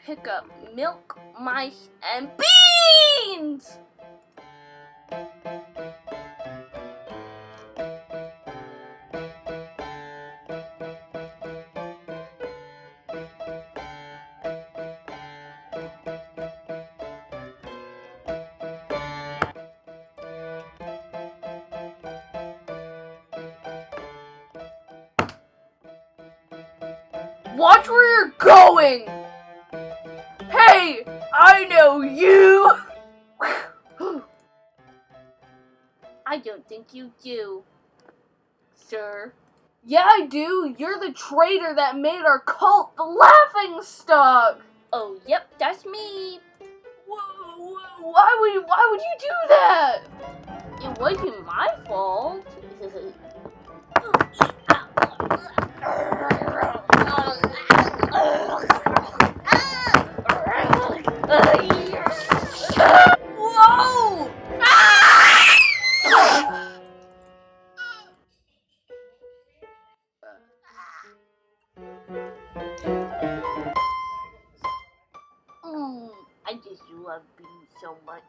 pick up milk, mice, and beans! Watch where you're going! Hey, I know you! I don't think you do, sir. Yeah, I do. You're the traitor that made our cult the laughingstock. Oh, yep, that's me. Why would you do that? It wasn't my fault. Whoa! I just love beans so much.